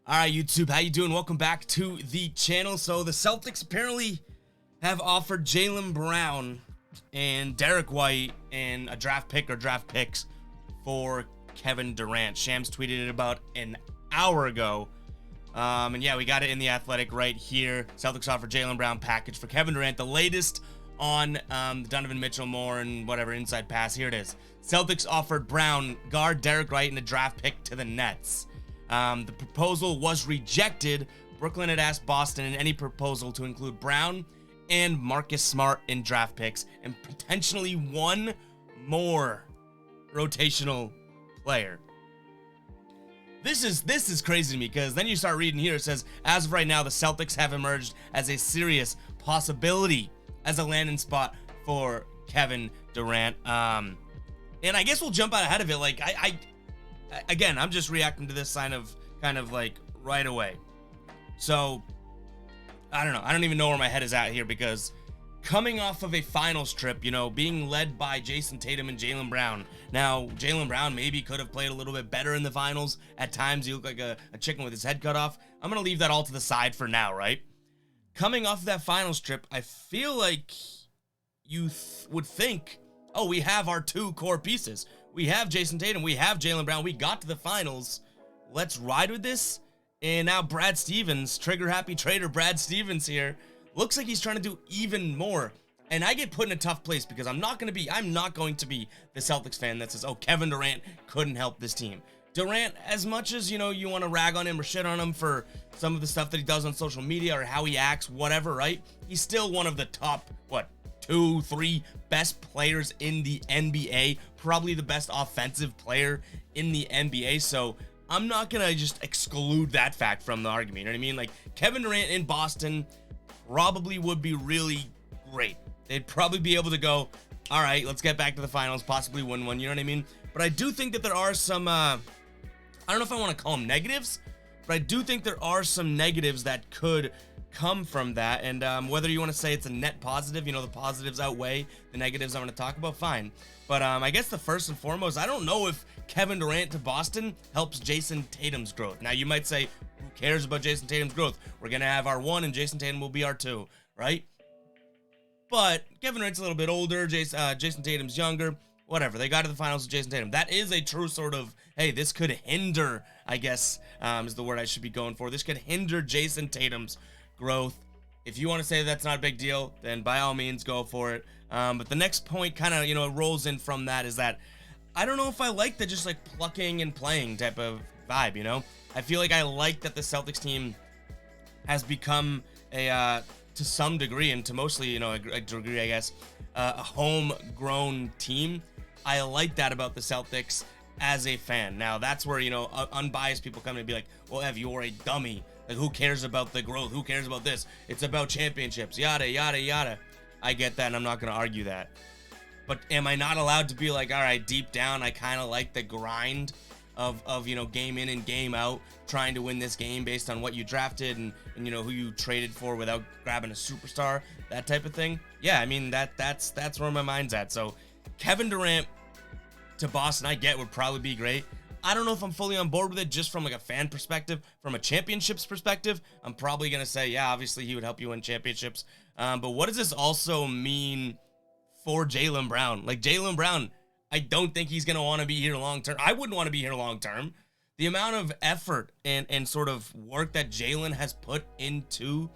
All right, YouTube, how you doing? Welcome back to the channel. So the Celtics apparently have offered Jaylen Brown and Derek White and a draft pick or draft picks for Kevin Durant. Shams tweeted it about an hour ago. And yeah, we got it in the Athletic right here. Celtics offered Jaylen Brown package for Kevin Durant. The latest on the Donovan Mitchell Moore and whatever inside pass. Here it is. Celtics offered Brown, guard Derek White, and a draft pick to the Nets. The proposal was rejected. Brooklyn had asked Boston in any proposal to include Brown and Marcus Smart in draft picks and potentially one more rotational player. This is crazy to me, because then you start reading here. It says, as of right now, the Celtics have emerged as a serious possibility as a landing spot for Kevin Durant. And I guess we'll jump out ahead of it. Like, again, I'm just reacting to this sign of kind of like right away. So, I don't know. I don't even know where my head is at here, because coming off of a finals trip, you know, being led by Jason Tatum and Jaylen Brown. Now, Jaylen Brown maybe could have played a little bit better in the finals. At times, he looked like a chicken with his head cut off. I'm going to leave that all to the side for now, right? Coming off of that finals trip, I feel like you would think, oh, we have our two core pieces. We have Jason Tatum, we have Jaylen Brown, we got to the finals. Let's ride with this. And now Brad Stevens, trigger happy trader Brad Stevens here, looks like he's trying to do even more. And I get put in a tough place, because I'm not going to be the Celtics fan that says, oh, Kevin Durant couldn't help this team. Durant, as much as, you know, you want to rag on him or shit on him for some of the stuff that he does on social media or how he acts, whatever, right? He's still one of the top, 2, 3 best players in the NBA, probably the best offensive player in the NBA. So I'm not gonna just exclude that fact from the argument. You know what I mean? Like, Kevin Durant in Boston probably would be really great. They'd probably be able to go, all right, let's get back to the finals, possibly win one. You know what I mean? But I do think that there are some, I don't know if I want to call them negatives, but I do think there are some negatives that could come from that. And whether you want to say it's a net positive, you know, the positives outweigh the negatives I'm going to talk about, fine. But I guess the first and foremost, I don't know if Kevin Durant to Boston helps Jason Tatum's growth. Now, you might say, who cares about Jason Tatum's growth? We're going to have our 1 and Jason Tatum will be our 2, right? But Kevin Durant's a little bit older, Jason Tatum's younger, whatever. They got to the finals with Jason Tatum. That is a true sort of, hey, this could hinder, I guess, is the word I should be going for. This could hinder Jason Tatum's growth. If you want to say that's not a big deal, then by all means go for it. But the next point kind of, you know, rolls in from that is that I don't know if I like the just like plucking and playing type of vibe, you know? I feel like I like that the Celtics team has become a, to some degree, and to mostly, you know, a degree, I guess, a homegrown team. I like that about the Celtics as a fan. Now, that's where, you know, unbiased people come in and be like, well, Ev, you're a dummy. Like, who cares about the growth? Who cares about this? It's about championships, yada, yada, yada. I get that, and I'm not going to argue that. But am I not allowed to be like, all right, deep down, I kind of like the grind of, you know, game in and game out, trying to win this game based on what you drafted and you know, who you traded for without grabbing a superstar, that type of thing? Yeah, I mean, that's where my mind's at. So Kevin Durant to Boston, I get, would probably be great. I don't know if I'm fully on board with it just from like a fan perspective. From a championships perspective, I'm probably going to say, yeah, obviously he would help you win championships. But what does this also mean for Jaylen Brown? Like, Jaylen Brown, I don't think he's going to want to be here long term. I wouldn't want to be here long term. The amount of effort and sort of work that Jaylen has put into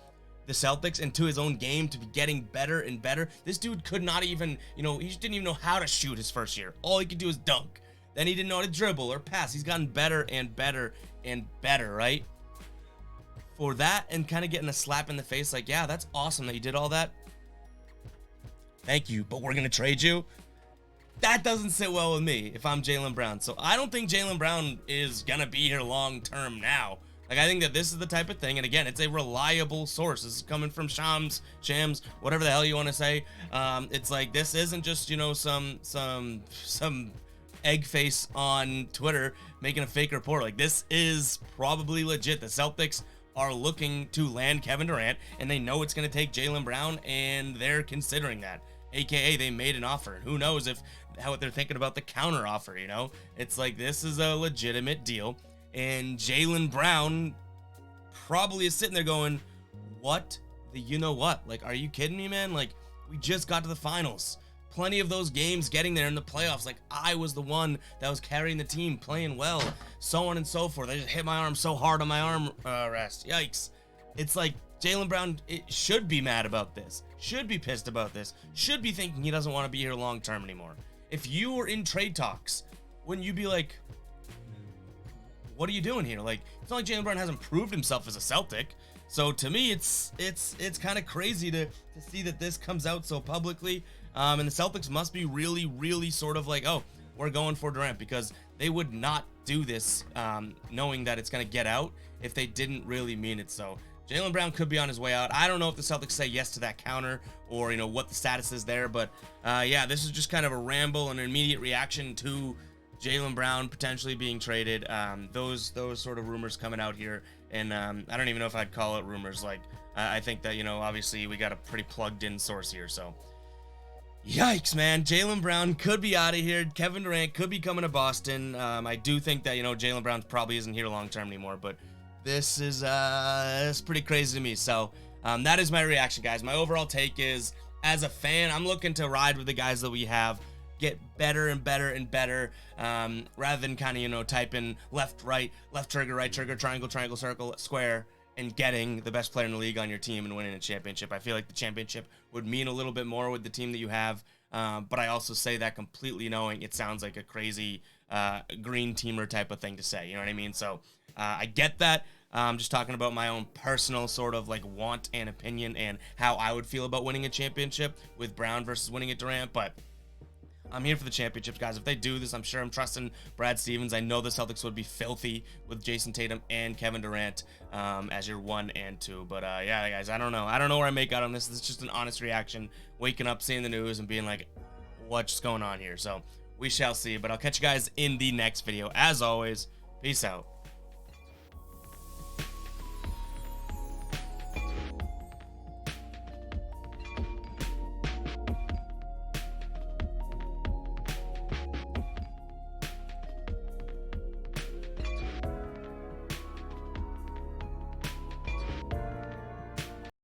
the Celtics, into his own game to be getting better and better. This dude could not even, you know, he just didn't even know how to shoot his first year. All he could do is dunk. Then he didn't know how to dribble or pass. He's gotten better and better and better, right? For that and kind of getting a slap in the face, like, yeah, that's awesome that you did all that. Thank you, but we're going to trade you. That doesn't sit well with me if I'm Jaylen Brown. So I don't think Jaylen Brown is going to be here long term now. Like, I think that this is the type of thing, and again, it's a reliable source. This is coming from Shams, whatever the hell you want to say. It's like, this isn't just, you know, some egg face on Twitter making a fake report. Like, this is probably legit. The Celtics are looking to land Kevin Durant, and they know it's going to take Jaylen Brown, and they're considering that. AKA, they made an offer. And who knows how they're thinking about the counter offer, you know? It's like, this is a legitimate deal. And Jaylen Brown probably is sitting there going, what the you know what? Like, are you kidding me, man? Like, we just got to the finals. Plenty of those games getting there in the playoffs. Like, I was the one that was carrying the team, playing well, so on and so forth. I just hit my arm so hard on my arm rest. Yikes. It's like Jaylen Brown should be mad about this, should be pissed about this, should be thinking he doesn't want to be here long term anymore. If you were in trade talks, wouldn't you be like, what are you doing here? Like, it's not like Jaylen Brown hasn't proved himself as a Celtic. So to me, it's kind of crazy to see that this comes out so publicly. And the Celtics must be really, really sort of like, oh, we're going for Durant, because they would not do this knowing that it's going to get out if they didn't really mean it. So Jaylen Brown could be on his way out. I don't know if the Celtics say yes to that counter or, you know, what the status is there. But yeah, this is just kind of a ramble and an immediate reaction to Jaylen Brown potentially being traded. Those sort of rumors coming out here. And I don't even know if I'd call it rumors. Like, I think that, you know, obviously we got a pretty plugged in source here. So yikes, man. Jaylen Brown could be out of here. Kevin Durant could be coming to Boston. I do think that, you know, Jaylen Brown probably isn't here long term anymore, but this is pretty crazy to me. So that is my reaction, guys. My overall take is, as a fan, I'm looking to ride with the guys that we have, get better and better and better, rather than kind of, you know, type in left trigger, right trigger, triangle, triangle, circle, square, and getting the best player in the league on your team and winning a championship. I feel like the championship would mean a little bit more with the team that you have, but I also say that completely knowing it sounds like a crazy green teamer type of thing to say, you know what I mean? So I get that. I'm just talking about my own personal sort of like want and opinion and how I would feel about winning a championship with Brown versus winning at Durant, but I'm here for the championships, guys. If they do this, I'm sure I'm trusting Brad Stevens. I know the Celtics would be filthy with Jason Tatum and Kevin Durant as your 1 and 2. But yeah, guys, I don't know. I don't know where I make out on this. This is just an honest reaction, waking up, seeing the news, and being like, what's going on here? So we shall see. But I'll catch you guys in the next video. As always, peace out.